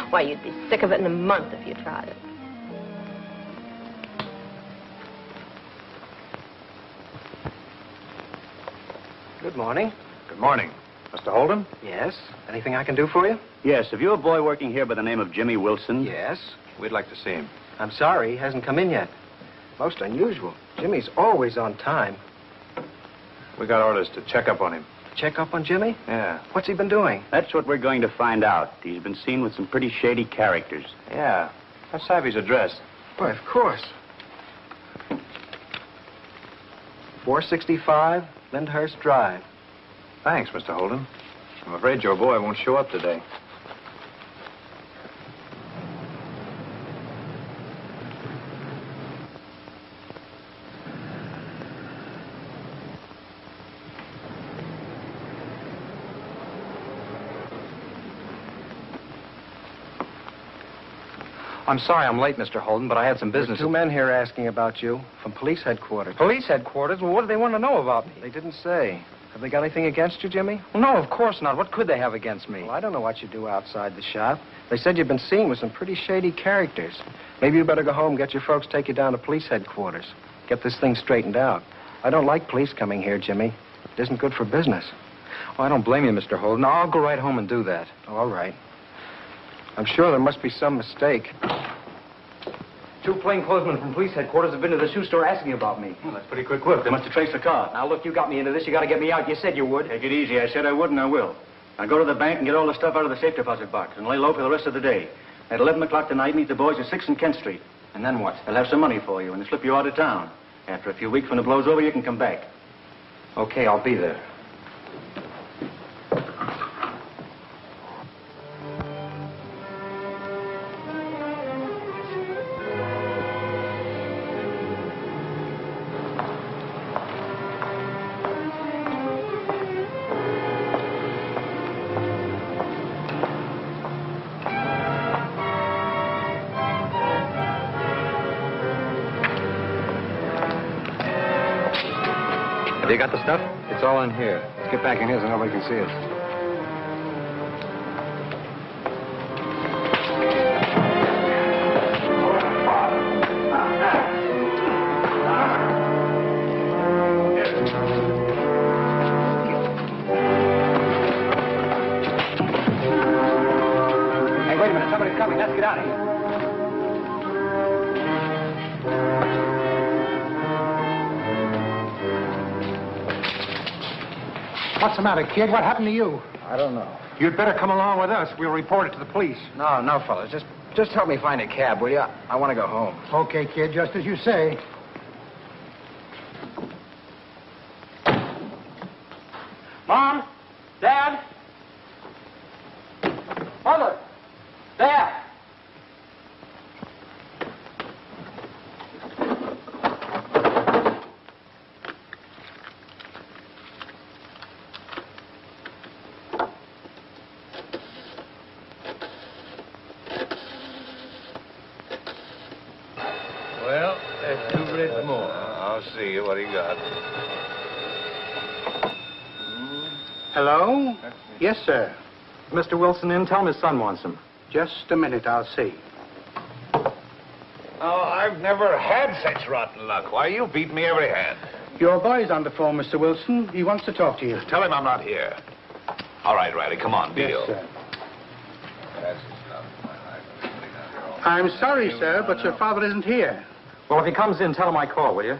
Why, you'd be sick of it in a month if you tried it. Good morning. Good morning. Mr. Holden? Yes? Anything I can do for you? Yes. Have you a boy working here by the name of Jimmy Wilson? Yes. We'd like to see him. I'm sorry, he hasn't come in yet. Most unusual. Jimmy's always on time. We got orders to check up on him. Check up on Jimmy? Yeah. What's he been doing? That's what we're going to find out. He's been seen with some pretty shady characters. Yeah. Let's have his address. Why, of course. 465 Lyndhurst Drive. Thanks, Mr. Holden. I'm afraid your boy won't show up today. I'm sorry I'm late, Mr. Holden, but I had some business. There were 2 men here asking about you from police headquarters. Police headquarters? Well, what do they want to know about me? They didn't say. Have they got anything against you, Jimmy? Well, no, of course not. What could they have against me? Well, I don't know what you do outside the shop. They said you've been seen with some pretty shady characters. Maybe you better go home, get your folks, take you down to police headquarters. Get this thing straightened out. I don't like police coming here, Jimmy. It isn't good for business. Oh, I don't blame you, Mr. Holden. I'll go right home and do that. All right. I'm sure there must be some mistake. 2 plainclothesmen from police headquarters have been to the shoe store asking about me. Well, that's pretty quick work. They must have traced the car. Now, look, you got me into this. You got to get me out. You said you would. Take it easy. I said I would, and I will. I'll go to the bank and get all the stuff out of the safe deposit box and lay low for the rest of the day. At 11 o'clock tonight, meet the boys at 6th and Kent Street. And then what? They'll have some money for you, and they'll slip you out of town. After a few weeks, when the blow's over, you can come back. Okay, I'll be there. You got the stuff? It's all in here. Let's get back in here so nobody can see us. Hey, wait a minute. Somebody's coming. Let's get out of here. What's the matter, kid? What happened to you? I don't know. You'd better come along with us. We'll report it to the police. No, fellas. Just help me find a cab, will you? I want to go home. Okay, kid, just as you say. Mom? Dad? Mother? Dad? Well, that's 2 reds more. I'll see you. What do you got? Hello? Yes, sir. Mr. Wilson in. Tell him his son wants him. Just a minute. I'll see. Oh, I've never had such rotten luck. Why, you beat me every hand. Your boy's on the phone, Mr. Wilson. He wants to talk to you. Tell him I'm not here. All right, Riley, come on, deal. Yes, sir. I'm sorry, sir, but your father isn't here. Well, if he comes in, tell him I called, will you?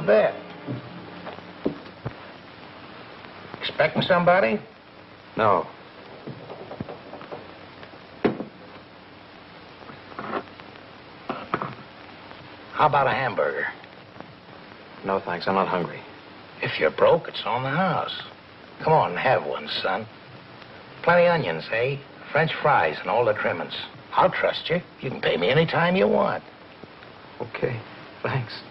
bet. Expecting somebody? No. How about a hamburger? No, thanks. I'm not hungry. If you're broke, it's on the house. Come on and have one, son. Plenty onions, eh? French fries and all the trimmings. I'll trust you. You can pay me any time you want. Okay, thanks.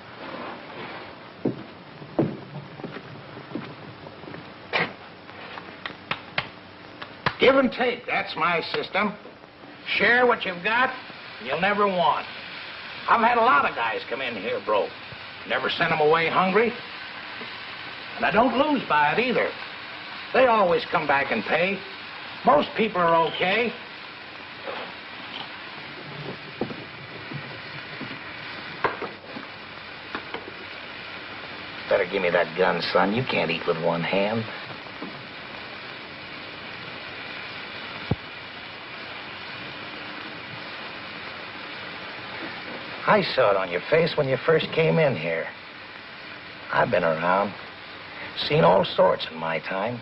Give and take, that's my system. Share what you've got, and you'll never want. I've had a lot of guys come in here broke. Never sent them away hungry. And I don't lose by it either. They always come back and pay. Most people are okay. Better give me that gun, son. You can't eat with one hand. I saw it on your face when you first came in here. I've been around, seen all sorts in my time.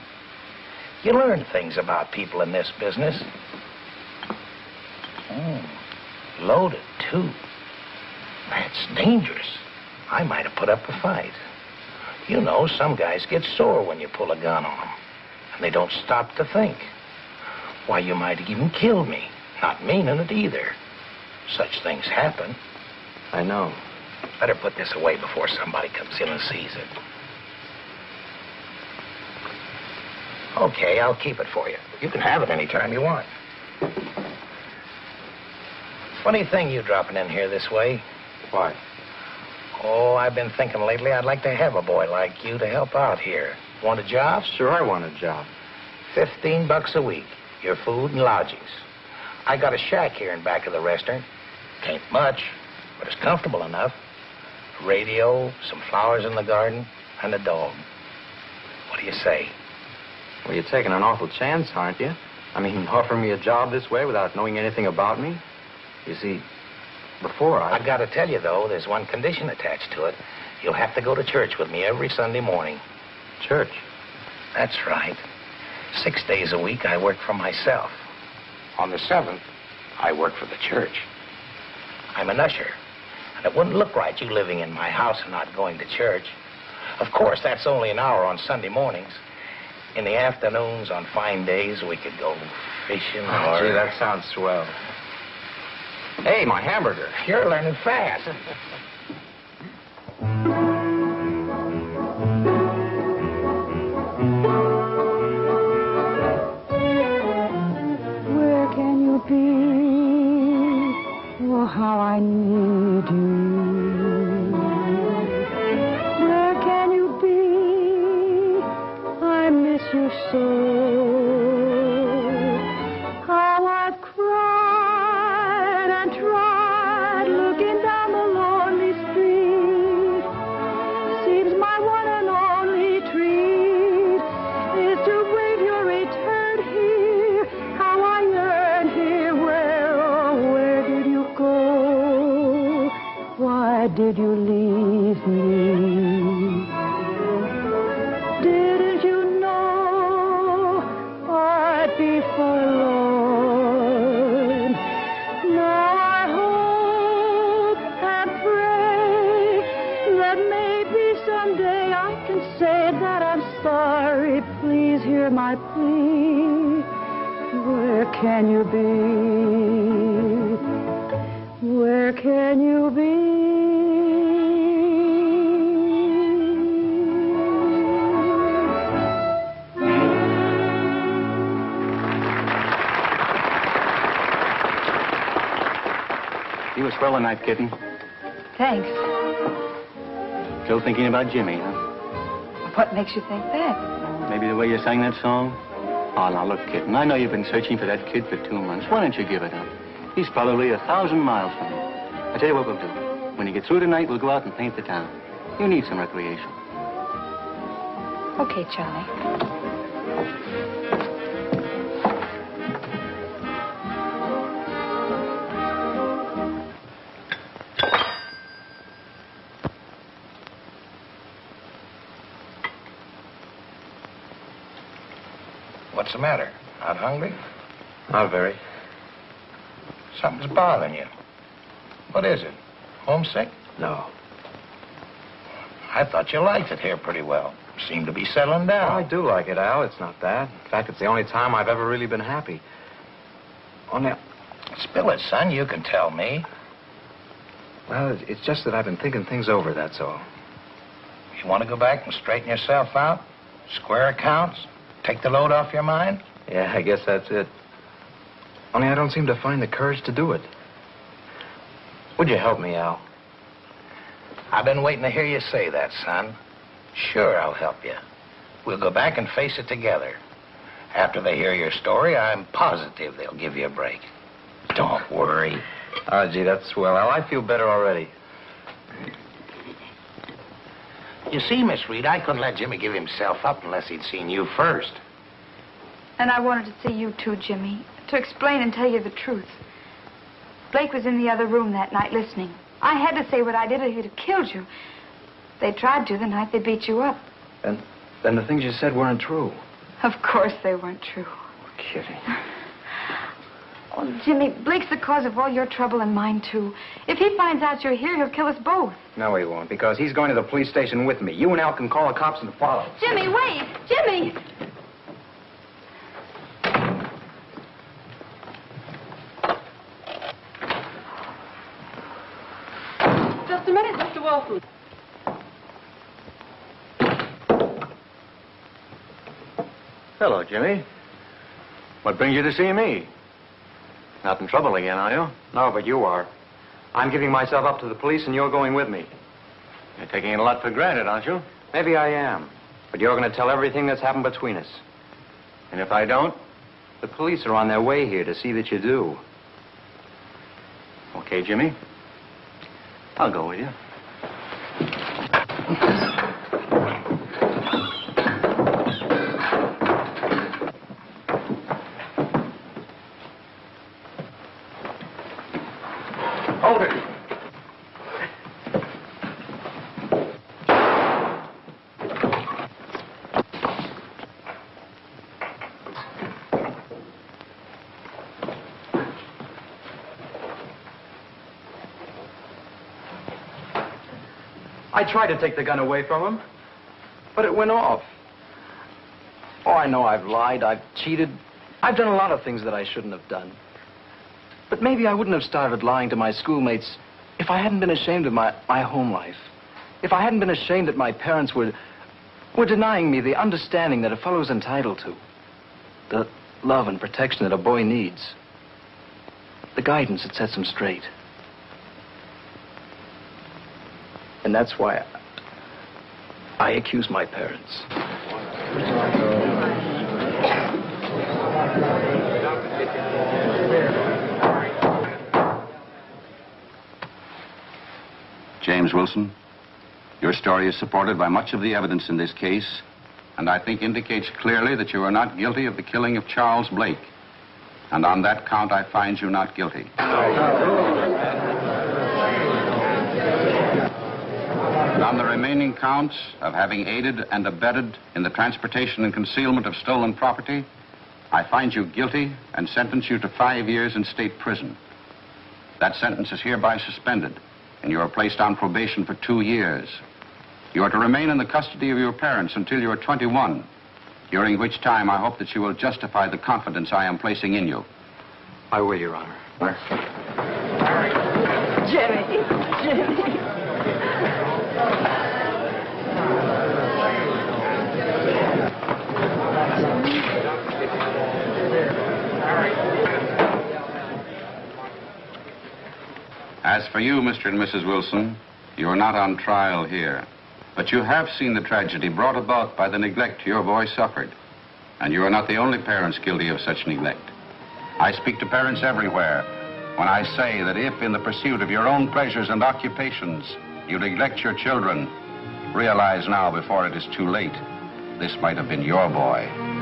You learn things about people in this business. Loaded, too. That's dangerous. I might have put up a fight. You know, some guys get sore when you pull a gun on them, and they don't stop to think. Why, you might have even killed me, not meaning it either. Such things happen. I know. Better put this away before somebody comes in and sees it. Okay, I'll keep it for you. You can have it any time you want. Funny thing you dropping in here this way. Why? Oh, I've been thinking lately I'd like to have a boy like you to help out here. Want a job? Sure, I want a job. $15 a week. Your food and lodgings. I got a shack here in back of the restaurant. Ain't much, but it's comfortable enough. A radio, some flowers in the garden, and a dog. What do you say? Well, you're taking an awful chance, aren't you? I mean, offering me a job this way without knowing anything about me? You see, before I've got to tell you, though, there's one condition attached to it. You'll have to go to church with me every Sunday morning. Church? That's right. 6 days a week, I work for myself. On the 7th, I work for the church. I'm an usher, and it wouldn't look right you living in my house and not going to church. Of course, that's only an hour on Sunday mornings. In the afternoons, on fine days, we could go fishing or... Gee, that sounds swell. Hey, my hamburger. You're learning fast. Where can you be? Oh, how I need you. Where can you be? I miss you so. How I've cried and tried, looking down the lonely street. Seems my one and only treat is to wait your return here. How I yearn here. Where, oh, where did you go? Why did you leave me? Didn't you know I'd be forlorn? Now I hope and pray that maybe someday I can say that I'm sorry. Please hear my plea. Where can you be? Where can you be? You were swell tonight, kitten. Thanks. Still thinking about Jimmy, huh? What makes you think that? Maybe the way you sang that song? Oh, now look, kitten, I know you've been searching for that kid for 2 months. Why don't you give it up? He's probably 1,000 miles from you. I tell you what we'll do. When you get through tonight, we'll go out and paint the town. You need some recreation. Okay, Charlie. What's the matter? Not hungry? Not very. Something's bothering you. What is it? Homesick? No. I thought you liked it here pretty well. Seem to be settling down. Oh, I do like it, Al. It's not bad. In fact, it's the only time I've ever really been happy. Only, Spill it, son. You can tell me. well, it's just that I've been thinking things over, that's all. You want to go back and straighten yourself out? Square accounts? Take the load off your mind? Yeah, I guess that's it. Only I don't seem to find the courage to do it. Would you help me, Al? I've been waiting to hear you say that, son. Sure, I'll help you. We'll go back and face it together. After they hear your story, I'm positive they'll give you a break. Don't worry. Oh, gee, that's swell, Al. I feel better already. You see, Miss Reed, I couldn't let Jimmy give himself up unless he'd seen you first. And I wanted to see you too, Jimmy, to explain and tell you the truth. Blake was in the other room that night listening. I had to say what I did or he'd have killed you. They tried to the night they beat you up. And then the things you said weren't true. Of course they weren't true. Kitty. Oh, Jimmy, Blake's the cause of all your trouble and mine, too. If he finds out you're here, he'll kill us both. No, he won't, because he's going to the police station with me. You and Al can call the cops and follow. Jimmy, wait! Jimmy! Just a minute, Mr. Wilson. Hello, Jimmy. What brings you to see me? Not in trouble again, are you? No, but you are. I'm giving myself up to the police, and you're going with me. You're taking it a lot for granted, aren't you? Maybe I am. But you're going to tell everything that's happened between us. And if I don't? The police are on their way here to see that you do. Okay, Jimmy. I'll go with you. Hold it. I tried to take the gun away from him, but it went off. Oh, I know I've lied, I've cheated. I've done a lot of things that I shouldn't have done. But maybe I wouldn't have started lying to my schoolmates if I hadn't been ashamed of my home life. If I hadn't been ashamed that my parents were denying me the understanding that a fellow's entitled to. The love and protection that a boy needs. The guidance that sets him straight. And that's why I accuse my parents. James Wilson, your story is supported by much of the evidence in this case, and I think indicates clearly that you are not guilty of the killing of Charles Blake. And on that count, I find you not guilty. And on the remaining counts of having aided and abetted in the transportation and concealment of stolen property, I find you guilty and sentence you to 5 years in state prison. That sentence is hereby suspended, and you are placed on probation for 2 years. You are to remain in the custody of your parents until you are 21, during which time I hope that you will justify the confidence I am placing in you. I will, Your Honor. Jimmy! As for you, Mr. and Mrs. Wilson, you are not on trial here. But you have seen the tragedy brought about by the neglect your boy suffered. And you are not the only parents guilty of such neglect. I speak to parents everywhere when I say that if, in the pursuit of your own pleasures and occupations, you neglect your children, realize now before it is too late, this might have been your boy.